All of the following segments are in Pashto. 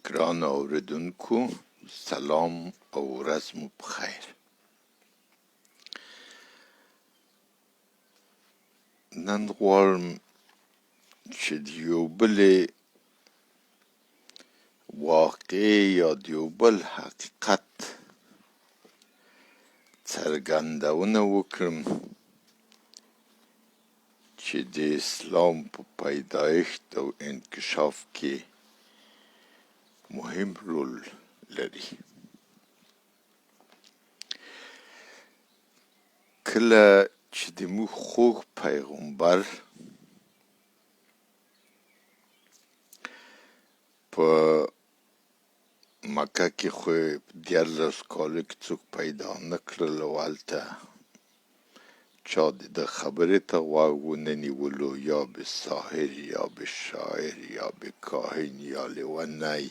ګران اوریدونکو سلام او ورځ مو بخیر. نن غواړم چې د یو بلې واقعې یا د یو بل حقیقت څرګندونه وکړم چې د اسلام په پیدایښت او انکشاف کې مهم رول لري. کله چې د موږ خوږ پیغمبر په مکه کې خو 14 کاله کې څوک پیدا نه کړل او هلته چا د خبرې ته غوږ ونه نیولو، یا به ساحر یا به شاعر یا به کاهن یا لیونی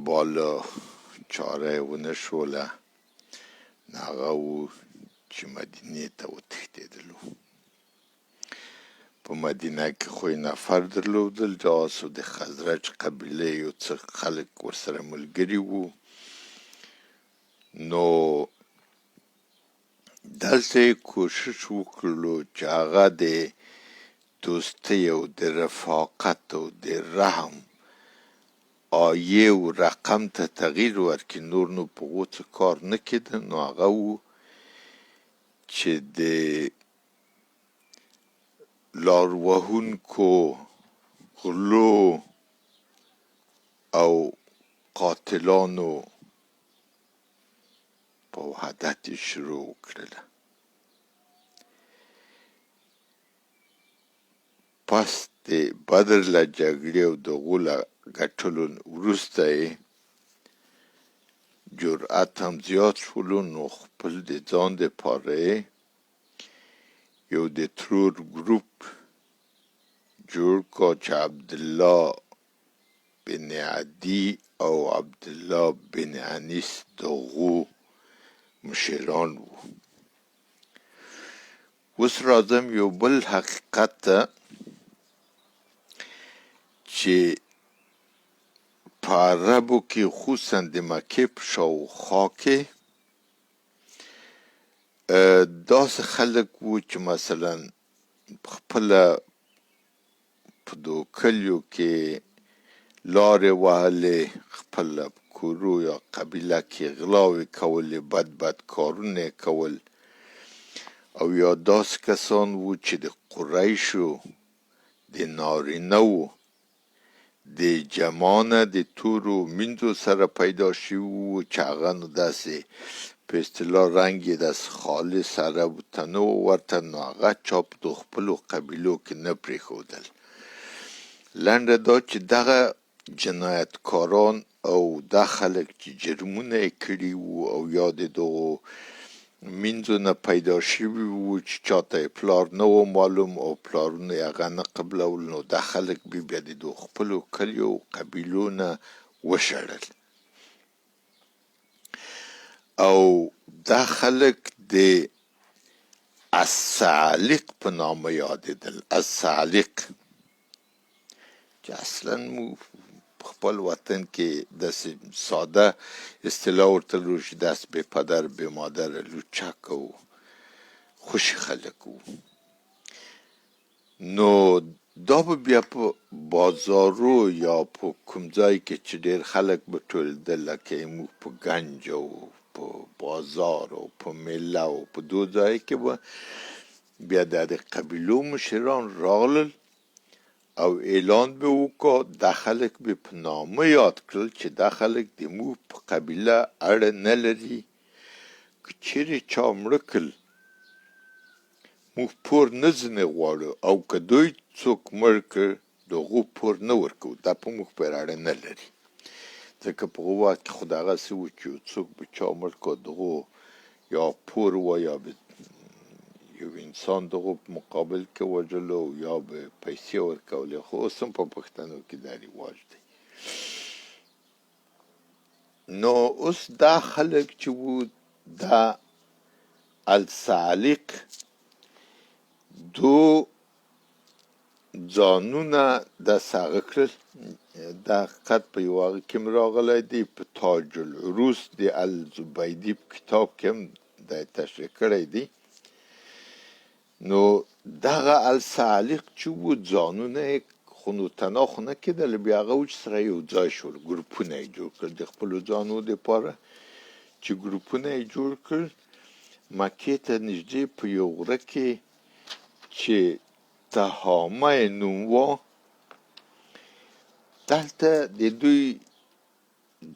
بالا چاره ونه شوله. هغه و چې مدینې ته وتښتېدلو. په مدینه کې خو یې نفر درلودل، د اوس د خزرج قبیله یو څه خلک ورسره ملګري وو. نو دلته یې کوشش وکړلو چې هغه د دوستۍ او د رفاقت او د رحم آیې او رقم ته تغییر ورکړي. نور نو په هغو څه کار نه کېده. نو هغه و چې د لار وهونکو، غلو او قاتلانو په وحدت یې شروع وکړله. پس د بدر له جګړې او د هغو له ګټلو وروسته یې جرأت هم زیات شولو. نو خپل د ځان دپاره یې یو د ترور ګروپ جوړ کړ چې عبدالله بن عدي او عبدالله بن انیس د هغو مشران وو. اوس راځم یو بل حقیقت ته چې په عربو کې خصوصا د مکې په شاوخوا کې داسې خلک وو چې مثلا خپله په دو کلیو کې لارې وهلې، خپله کورو یا قبیله کې غلاوې کولې، بد کارونه یې کول. او یا داسې کسان وو چې د قریشو د نارینه وو د جمانه د تورو میندو سره پیدا شوي وو چې هغه نو داسې په اصطلاح رنګ یې داسې خالص عربو ته نه و ورته. نو هغه چا په د خپلو قبیلو کې نه پرېښودل. لنډه دا چې دغه جنایتکاران او دا خلک چې جرمونه یې کړي وو او یا د دغو مینځو نه پیدا شوي وو چې چاته یې پلار نه و معلوم او پلارونه یې هغه نه قبلول، نو دا خلک بیا د دغو خپلو کلیو او قبیلو نه وشړل. او دا خلک د الصعالق په نامه یادېدل. الصعالق چې اصلا مو خپل وطن کې داسې ساده اصطلاح ورته لرو چې داسې بې پدر بې مادر لوچک او خوشي خلک وو. نو دا به بیا په بازارو یا په کوم ځای کې چې ډېر خلک به ټولېدل، لکه موږ په ګنج او په بازار او په میله او په دو ځای کې به بیا د قبیلو مشران راغلل او اعلان به وکړ. دا خلک به په نامه یاد کړل چې دا خلک د موږ په قبیله اړه نه لري. که چیرې چا مړه کړل موږ پور نه ځنې غواړو، او که دوی څوک مړ کړ د هغو پور نه ورکوو. دا په موږ پورې اړه نه لري. ځکه په هغو وخت کې خو دغسې وو چې یو څوک به چا مړ کړ د هغو یا پور وه یا به یو انسان دغو په مقابل کې وژلو یا به پیسې ورکولې. خو اوس هم په پښتنو کې دا رواج دی. نو اوس دا خلک چې وو دا الصعالق دو ځانونه داسې هغه کړل، دا حقیقت په یو هغه کې م راغلی دی په تاج العروس د الزبیدي په کتاب کې هم دا تشریح کړی دی. نو دغه الصالح چې و ځانونه یې خونوتنا خو نه کېدل، بیا هغه و چې سره یو ځای شول، ګروپونه یې جوړ کړل د خپلو ځانو دپاره چې ګروپونه یې جوړ کړل. مکې ته نږدې په یو غره کې چې تهامه یې نوم و، دلته د دوی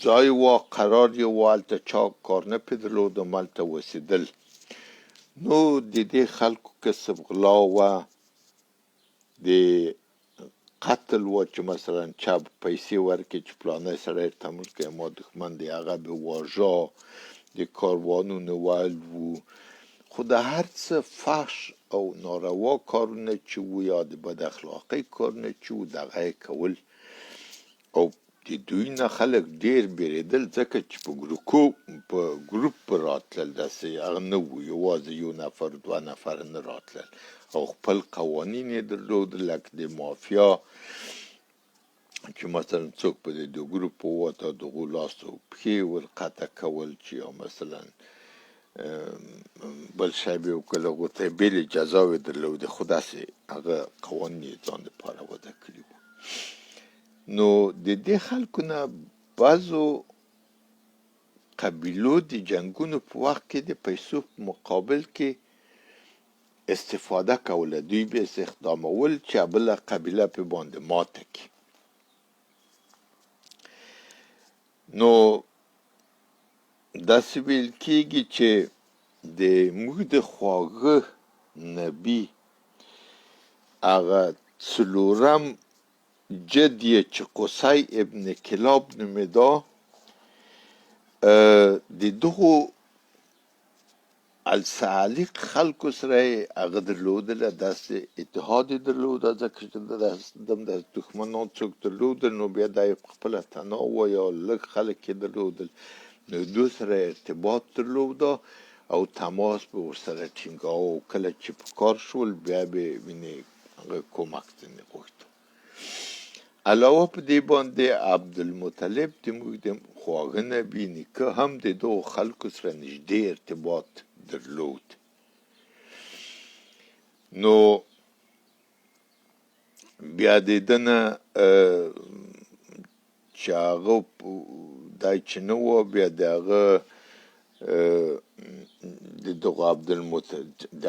ځای و، قرار یې و، هلته چا کار نه پې درلود، هملته اوسېدل. نو د دې خلکو کسب غلا وه، د قتل و، چې مثلا چا پیسې ورکړي چې فلانی سړی ورته مړ کړي، ما دښمن دی، هغه به واژه، د کاروانونو وهل وو. خو د هر څه فحش او ناروا کارونه چې وو یا د بد اخلاقۍ کارونه چې وو دغه یې کول. او د دوی نه خلک ډېر بیرېدل، ځکه چې په ګروپ په راتلل، داسې هغه نه وو یوازې یو نفر دوه نفر نه راتلل، او خپل قوانین یې درلودل، لکه د مافیا چې مثلا څوک په د دو ګروپ ووته، د هغو لاس او پښې ورقطع کول، چې یا مثلا بل شی به یې وکړل، هغو ته یې بېلې جزاوې درلودې، خو داسې هغه قوانین یې ځان دپاره وضع کړي وو. نو د دې خلکو نه بعضو قبیلو د جنګونو په وخت کې د پیسو په مقابل کې استفاده کوله، دوی به استخدامول چې بله قبیله پې باندې ماته کړي. نو داسې ویل کېږي چې د موږ د خواږه نبي هغه څلورم جد یې چې قصی ابن کلاب نومېده، د دغو الصالح خلکو سره یې هغه درلودله، داسې اتحاد یې درلوده، ځکه چې د دښمنان څوک درلودل، نو بیا دا یې خپله تنها وه یا لږ خلک یې درلودل، نو دوی سره ارتباط درلوده او تماس به ورسره ټینګاوه، او کله چې په کار شول بیا به یې وینې هغه کومک ځینې غوښته. علاوه په دې باندې عبدالمطلب د موږ د خواږه نبي نیکه هم د دغو خلکو سره نږدې ارتباط درلود. نو بیا د ده نه چې هغه دی چې نه وه، بیا د هغه د دغه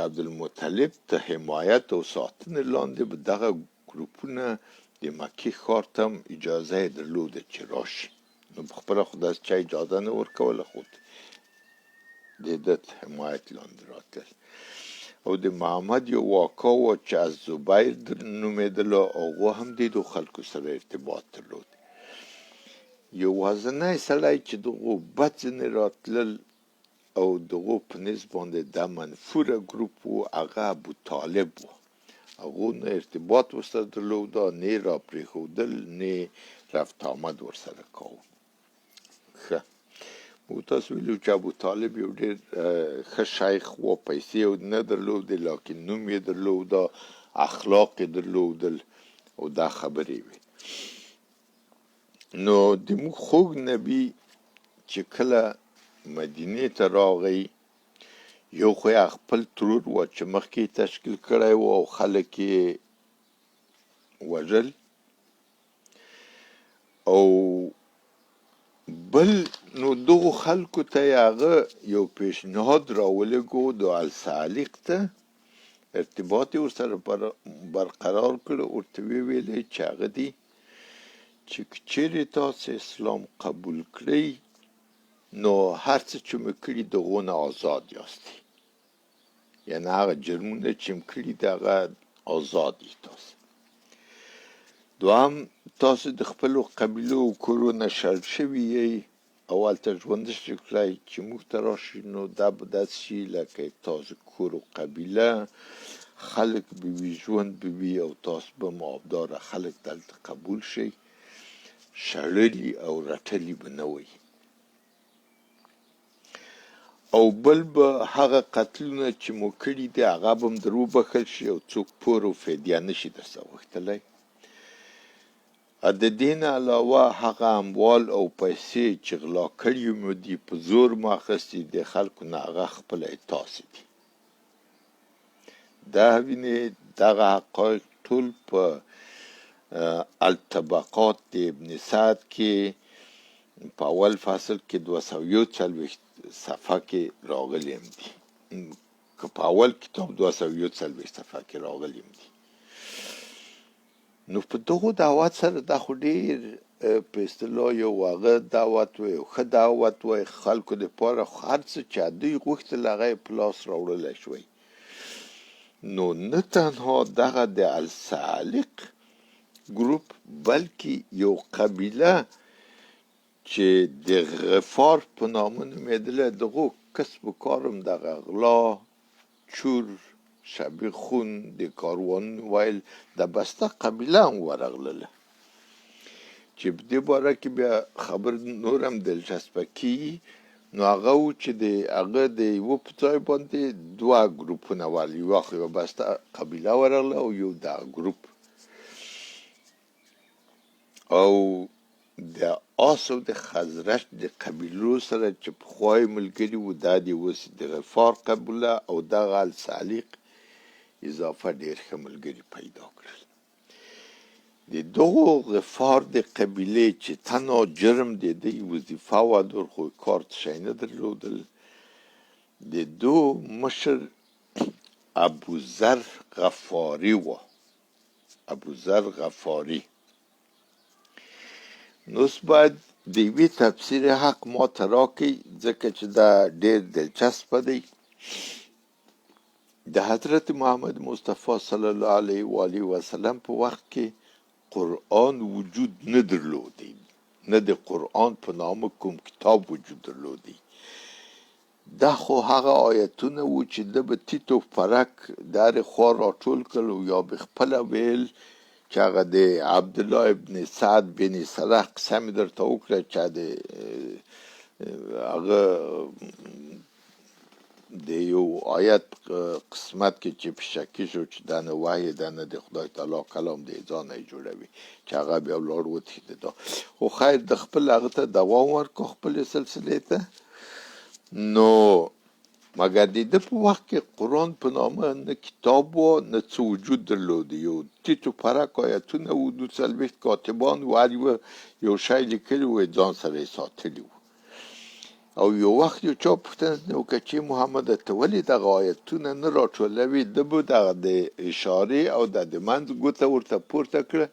عبدالمطلب ته حمایت او ساتنې لاندې به دغه ګروپونه د مکې ښار ته هم اجازه یې درلوده چې راشي. نو په خپله خو داسې چا اجازه نه ورکوله، خو د ده حمایت لاندې راتلل. او د محمد یو واکا وه چې از زبیر نومېدله، هغو هم د دغو خلکو سره ارتباط درلود. یوازینی سړی چې دغو بد ځینې راتلل او دغو په نسب باندې دا منفوره ګروپ و، هغه ابوطالب و. هغو نه ارتباط ورسره درلوده، نه یې را پرېښودل، نه رفت آمد ورسره کاوه. ښه، موږ تاسو ویلي چې ابوطالب یو ډېر ښه شیخ و، پیسې نه درلودې، لکن نوم یې درلوده، اخلاق یې درلودل، او دا خبرې وې. نو د موږ خوږ نبي چې کله مدینې ته راغی، یو خو یې خپل ترور و چې مخکې یې تشکیل کړی و او خلک یې وژل، او بل نو دغو خلکو ته یې هغه یو پیشنهاد راولېږو، د الصالح ته ارتباط یې ورسره برقرار کړ، ورته ویې ویلې چې هغه دي چې که چیرې تاسې اسلام قبول کړئ، نو هر څه چې مې کړي د هغو نه آزاد یاستئ، یعنې هغه جرمونه چې مې کړي د هغه آزاد یې تاسې. دوهم، تاسو د خپلو قبیلو او کورو نه شړل شوي یئ او هلته ژوند نشئ کړی، چې موږ ته راشئ، نو دا به داسې شي لکه تاسو کور و قبیله، خلک به وي، ژوند به وي، او تاسو به مابداره خلک دلته قبول شئ، شړلي او رټلي به نه وئ. او بل به هغه قتلونه چې مو کړي دي هغه به هم در وبخښل شي، او څوک پور او فدیه نشي درڅخه غوښتلی. د دې نه علاوه هغه اموال او پیسې چې غلا کړي مو دي په زور مو اخیستي د خلکو نه هغه خپله تاسې دي. دا وینې دغه حقایق ټول په الطبقات د ابن سعد کې په اول فصل کې 241 صفحه کې راغلي دي، که په اول کتاب 241 صفحه کې راغلي دي. نو په دغو دعوت سره دا خو ډېر په اصطلاح یو هغه دعوت وی، یو ښه دعوت وی، خلکو دپاره هر څه چې دوی غوښتل هغه یې په لاس راوړلی شوی. نو نه تنها دغه د السالق ګروپ بلکې یو قبیله چې د غفار په نامه نومېدله، دغو کسب و کارم دغه غلا، چور، شبیه خون، د کاروانونو ویل، د بسته قبیله هم ورغلله چې په دې باره کې بیا خبر نور هم دلچسپه کېږي. نو هغه و چې د هغه د یوه په ځای باندې دوه ګروپونه ول، یوه بسته قبیله ورغله او یو دغه ګروپ، او د آس او د خزرج د قبیلو سره چې پخوا یې ملګري وو، دا د اوس د غفار قبیله او دغه السالق اضافه ډېر ښه ملګري پیدا کړل. د دغو غفار د قبیلې چې تنها جرم د دوی وظیفه وه، نور خو کار څه شی نه درلودل، د دو مشر ابوذر غفاري وه، ابوذر غفاري. نو اوس باید د یوې تفسیر حق ما ته راکړئ، ځکه چې دا ډېر دلچسپه دی. د حضرت محمد مصطفی صلی الله علیه و آله وسلم په وخت کې قرآن وجود نه درلودی، نه د قرآن په نامه کوم کتاب وجود درلودی. دا خو هغه آیتونه وو چې ده به تیت و پرک د هرې خوا راټول کړل، یا به خپله ویل چې هغه د عبدالله ابن سعد بن سرح قصه مې درته وکړه چې هغه د یو آیت قسمت کې چې په شکي شو چې دا نه وحی ده نه د خدای تعالی کلام دی، ځانه یې جوړوي، چې هغه بیا ولاړ وتښتېده. خو خیر د خپل هغه ته دوام ورکړو، خپلې سلسلې ته. نو مګر د ده په وخت کې قرآن په نامه نه کتاب و نه څه وجود درلودی، یو تیت و پرک آیتونه و، 240 کاتبان و، هر یو شی لیکلي و، ځان سره یې ساتلي و. او یو وخت یو چا پوښتنه وکړه چې محمده ته ولې دغه آیتونه نه راټولوي؟ ده به دغه د اشارې او د منځ ګوته ورته پورته کړه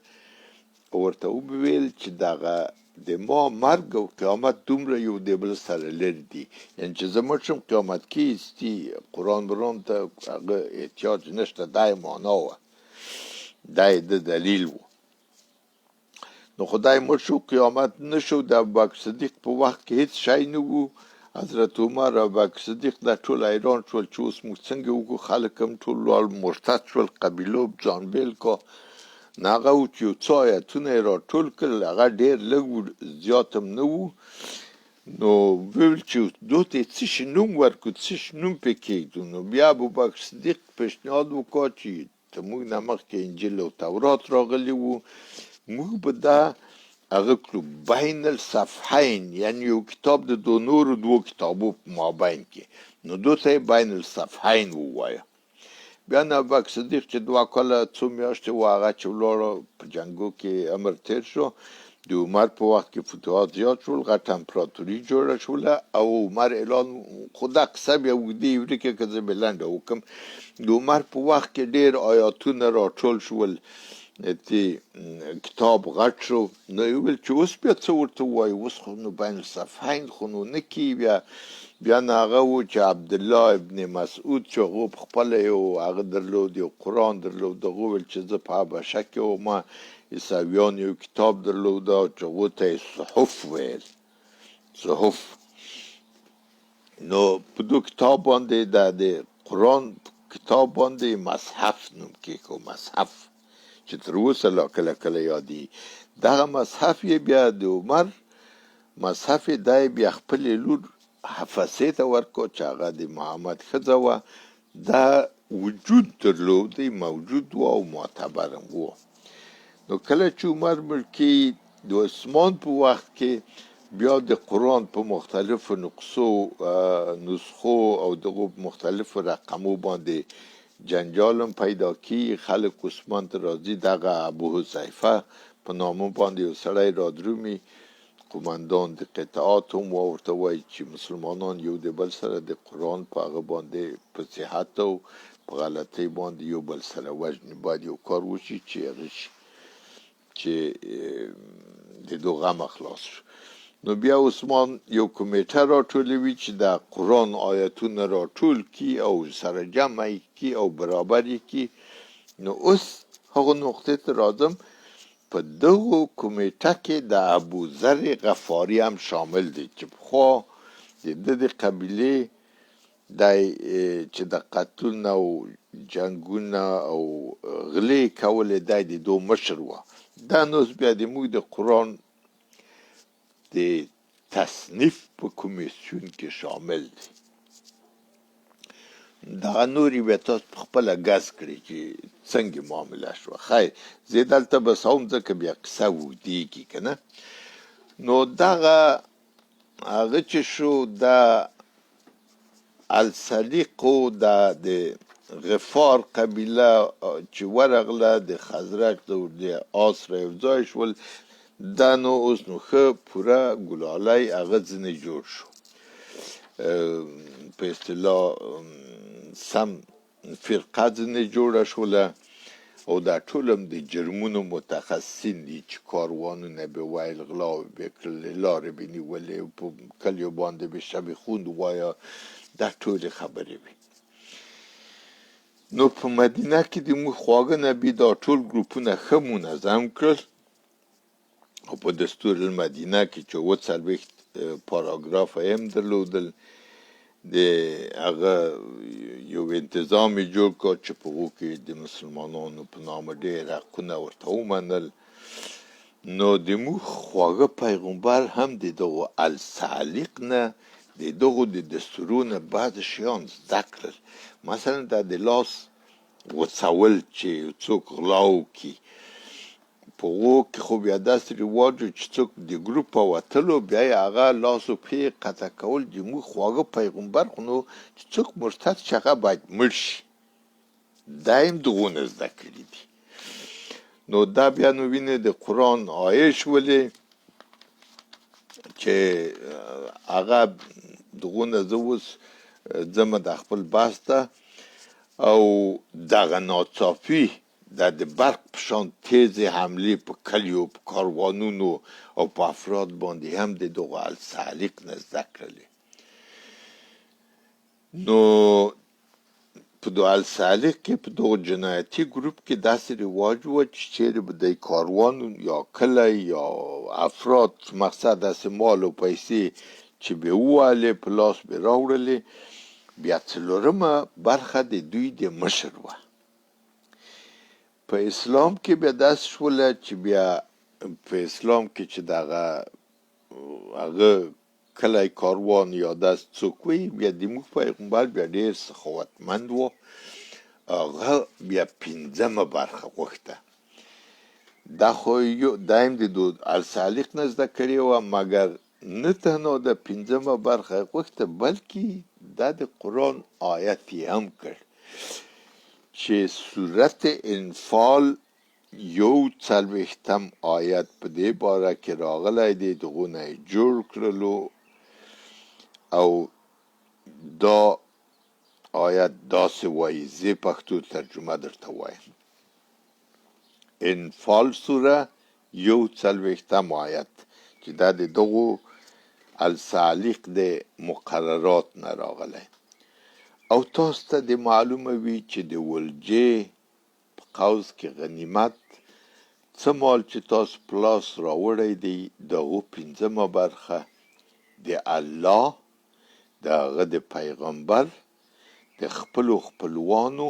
او ورته وویل چې دغه د ما مرګ او قیامت دومره یو د بل سره لرې دي، یعنې چې زه مړ شم قیامت کیستی، قرآن بران ته هغه احتیاج نشته، دا یې معنا وه، دا یې د دلیل و. نو خدای مړ شو، قیامت نه شو. د ابوبکر صدیق په وخت کې هیڅ شی نه وو. حضرت عمر او ابوبکر صدیق دا ټول حیران شول چې اوس موږ څنګه وکړو، خلک هم ټول لاړ مرتد شول، قبیلو ځان بیل کا. نه هغه و چې یو څه آیتونه یې راټول کړل، هغه ډېر لږ و، زیات هم نه وو. نو ویل چې دو ته یې څه شي نوم ورکړو، څه شي نوم پرې کېږدو. نو بیا ابوبکر صدیق پیشنهاد وکړ چې ته موږ نه مخکې انجیل او تورات راغلي وو، موږ به دا هغه کړو بین الصفحین، یعنی یو کتاب د دو نورو دوو کتابو په مابین کې. نو دو ته یې بین الصفحین ووایه. بیا نه ابوبکر صدیق چې 2 کاله څو میاشتې و، هغه چې ولاړه په جنګو کې عمر تیر شو. د عمر په وخت کې فتوحات زیات شول، غټه امپراتوري جوړه شوله، او عمر اعلان، خو دا قصه بیا اوږدې وریکې که زه به لنډه وکړم. د عمر په وخت کې ډېر آیاتونه راټول شول، کتاب غټ شو. نو یې وویل چې اوس بیا څه ورته ووایو، اوس خو نو بین الصفحین خو نو نه کېږي. بیا نه هغه و چې عبدالله ابن مسعود چې هغه پخپله یو هغه درلود، یو قرآن درلود، هغه وویل چې زه په حبشه کې وم، عیسویان یو کتاب درلود چې هغو ته یې صحف ویل، صحف. نو په دو کتاب باندې د قرآن کتاب باندې مصحف نوم کېښود، مصحف، چې تر اوسه لا کله کله یادي. دغه مصحف یې بیا د عمر مصحف یې دا یې بیا خپلې لور حفصې ته ورکړو چې هغه د محمد ښځه وه. دا وجود درلودی، موجود و او معتبر هم و. نو کله چې عمر ملکی د عثمان په وخت کې بیا د قرآن په مختلفو نسخو او دغه مختلفو رقمو باندې جنجال هم پیدا کی. خلک عثمان ته راځي دغه ابو حذیفه په نامه باندې یو سړی رادرومي، قومندان د قطعات هم ورته وایي چې مسلمانان یو د بل سره د قرآن په هغه باندې په صحت او په غلطۍ باندې یو بل سره وژني، باید یو کار وشي چې هغه شي چې د دوه غمه خلاص شو. نو بیا عثمان یو کمیټه راټولوي چې د قرآن آیتونه راټول کی او سره جمع کی او برابر کی. نو اوس هغه نقطې ته راځم، په دغه کمیټه کې د ابوذر غفاري هم شامل دی چې پخوا د قبیلې چې د قتلونه او جنګونه او غلې کولې د دو مشر و. دا نو بیا د موږ د قرآن د تصنیف په کمیسیون کې شامل دی. دا نورې بیا تاسو په خپله ګز کړئ چې څنګه معامله شوه. خیر زه دلته بس هم ځکه بیا قصه اوږدېږي که نه. نو دغه هغه چې شو د السلیقو د غفار قبیله چې ورغله د خزرج د آس را یو ځای شول، دا نو اوس نو ښه پوره ګلالی هغه ځینې جوړ شو، په اصطلاح سم فرقه ځینې جوړه شوله او دا ټول هم د جرمونو متخصصین دي چې کاروانونه به ویل، غلاوې به کړلې، لارې به نیولې، په کلیو باندې به شبې خوند وایه، دا ټولې خبرې وي. نو په مدینه کې د موږ خواږه نبي دا ټول ګروپونه ښه منظم کړل او په دستور المدینه کې چې 40 پاراګرافه هم درلودل، د هغه یو انتظام یې جوړ کړ چې په هغو کې د مسلمانانو په نامه ډېر حقونه ورته ومنل. نو د موږ خواږه پیغمبر هم د دغو السلیق نه د دغو د دستورونه بعض شیان زده کړل. مثلا دا د لاس غوڅول چې څوک غلا وکړي، په هغو کې خو بیا داسې رواج و چې څوک د ګروپ په وتلو بیا یې هغه لاس و پښې قطع کول. د موږ خواږه پیغمبر خو نو چې څوک مرتد شي هغه باید مړ شي، دا هم دغونه زده کړي دي. نو دا بیا نو وینې د قرآن آیې شولې چې هغه دغونه زه اوس ځمه د خپل بحث ته، او دغه ناڅاپي د برق په شان تیزې حملې په کلیو، په کاروانونو او په افراد باندې هم د دغو السلیق نه زده کړلې. نو په دغو السلیق کې په دغو جنایتي ګروپ کې داسې رواج و چې چیرې به د کاروان یا کلی یا افراد مقصد داسې مال او پیسې چې به ووهلې په لاس به راوړلې، بیا څلورمه برخه د دوی د مشر وه. په اسلام کې بیا داسې شوله چې بیا په اسلام کې چې دغه هغه کلی کاروان یا داسې څوک وي، بیا د موږ پیغمبر بیا ډېر سخاوتمند و، هغه بیا پنځمه برخه غوښته. دا خو دا هم د السلیق نه زده کړې وه، مګر نه تنها د پنځمه برخه غوښته بلکې دا د قرآن آیت یې هم کړ چې صورت انفال 41 آیت په دې باره کې راغلی دی، دغونه یې جوړ کړلو. او دا آیت داسې وایي، زه پښتو ترجمه درته وایم. انفال سوره 41 آیت چې دا د دغو السلیق د مقررات نه راغلی. او تاسو ته د معلومه وي چې د ولجې په قوس کې غنیمت څه مال چې تاسو په لاس راوړی دی، د هغو پنځمه برخه د الله، د هغه د پیغمبر، د خپلو خپلوانو،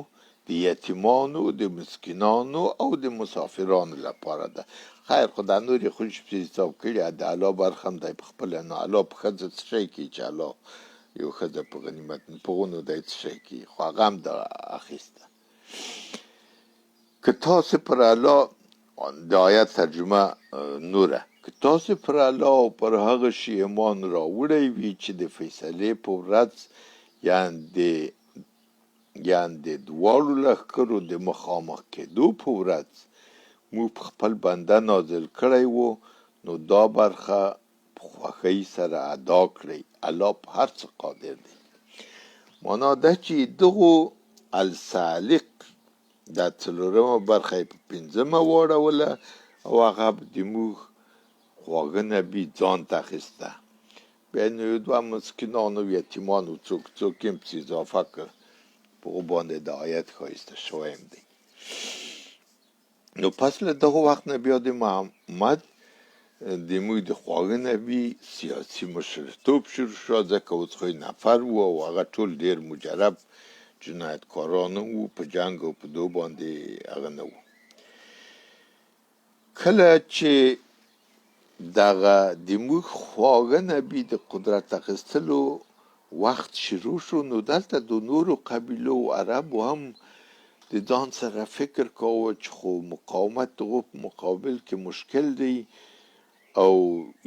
د یتیمانو، د مسکینانو او د مسافرانو لپاره ده. خیر خو دا نور یې خو حساب کړي، د الله برخه هم دی په خپله. نو الله په ښځه څه شی کوي چې الله یو ښځه په غنیمت په غونو دی څه شی کوي، خو هغه هم د اخیسته. که تاسې پر الله د آیت ترجمه نوره که تاسو پر الله او پر هغه شی ایمان راوړی وي چې د فیصلې په ورځ یعنې د دواړو لښکرو د مخامخ کېدو په ورځ موږ خپل بنده نازل کړی و نو دا برخه په خوښۍ سره ادا کړئ الله په هر څه قادر دی معنا ده چې دغو السالق دا څلورمه برخه یې په پنځمه واړوله او هغه د موږ خواږه نبي ځان ته اخیسته بیا نو یو دوه مسکینان او یتیمان و څوک یې پسې اضافه کړ په هغو باندې د آیت ښایسته شوی دی نو پس له دغه وخت نه بیا د محمد د موږ د خواږه نبي سیاسي مشرتوب شروع شو ځکه اوس خو نفر و او هغه ټول ډېر مجرب جنایتکاران وو په جنګ او په دو باندې هغه نه وو کله چې دغه د موږ خواږه نبي د قدرت اخیستلو وخت شروع شو نو دلته د نورو قبیلو عربو هم د ځان سره فکر کاوه چې خو مقاومت دغو په مقابل کې مشکل دی او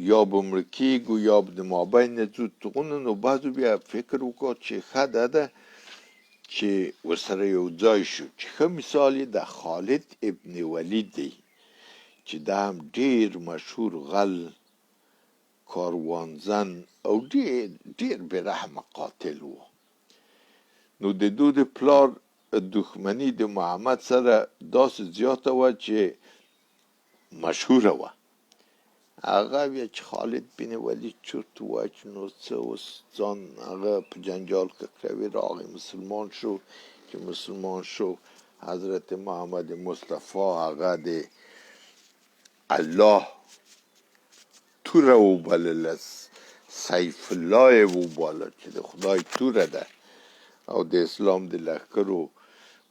یا به مړه کېږو یا به د مابین نه ځو دغونه نو بعضو بیا فکر وکړ چې ښه ده چې ورسره یو ځای شو چې ښه مثال یې د خالد ابن ولید دی چې دا هم ډېر مشهور غل کاروانزن او ډېر بېرحمه قاتل و نو د دو د پلار دښمني د محمد سره داسې زیاته وه چې مشهوره وه هغه بیا چې خالد بن ولید چورت ووایه چې نو څه اوس ځان هغه په جنجال ککروي راغی مسلمان شو چې مسلمان شو حضرت محمد مصطفی هغه د الله توره وبلله سیف الله یې وباله چې د خدای توره ده او د اسلام د لښکرو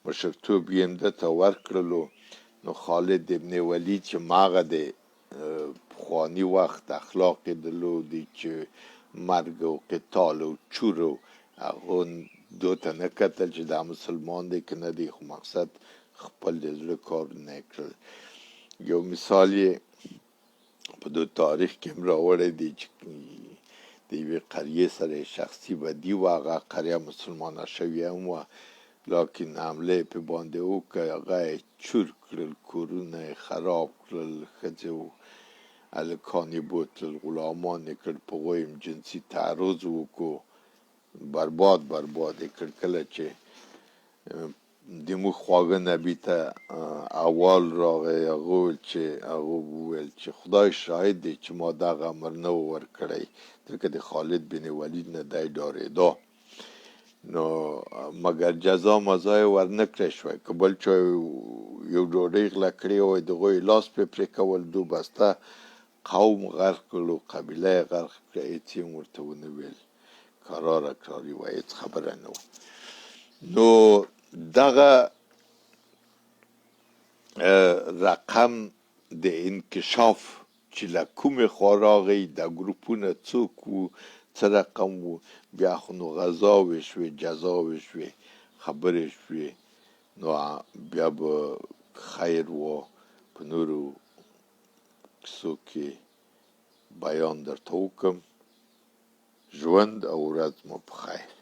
مشرتوب یې ده ته ورکړلو نو خالد ابن ولید چې ماغه د پخواني وخت اخلاق یې درلودي چې مرګ او قتال او چور او هغو دو ته نه کتل چې دا مسلمان دی که نه دی خو مقصد خپل د زړه کار نه کړل یو مثال یې په دو تاریخ کې هم راوړی دی چې د یوې قریې سره شخصي بدي وه هغه قریه مسلمانه شوې هم وه لکن حمله یې پې باندې وکړه هغه یې چور کړل کورونه یې خراب کړل ښځې و هلکان یې بوتلل غلامان یې کړ په هغوی هم جنسي تعرض وکړو برباد یې کړ کله چې د موږ خواږه نبي ته اول راغی هغه وویل چې خدای شاهد دی چې ما دغه امر نه و ورکړی ځکه د خالد بن ولید نه دی ډارېده نو مګر جزا مزا یې ورنه کړی شوی که بل چا یو ډوډۍ غله کړې وای د هغوی لاس پرې پرې کول دو بسته قوم غرق کړو قبیله یې غرق کړه هېڅ یې ورته ونه ویل کراره کراري وه هېڅ خبره نه وه نو دغه رقم د انکشاف چې له کومې خوا راغی دا ګروپونه څوک وو څه رقم وو بیا خو نو غذاوې شوې جزاوې شوې خبرې شوې نو بیا به خیر و په نورو کیسو کې بیان درته وکړم ژوند او ورځ مو په خیر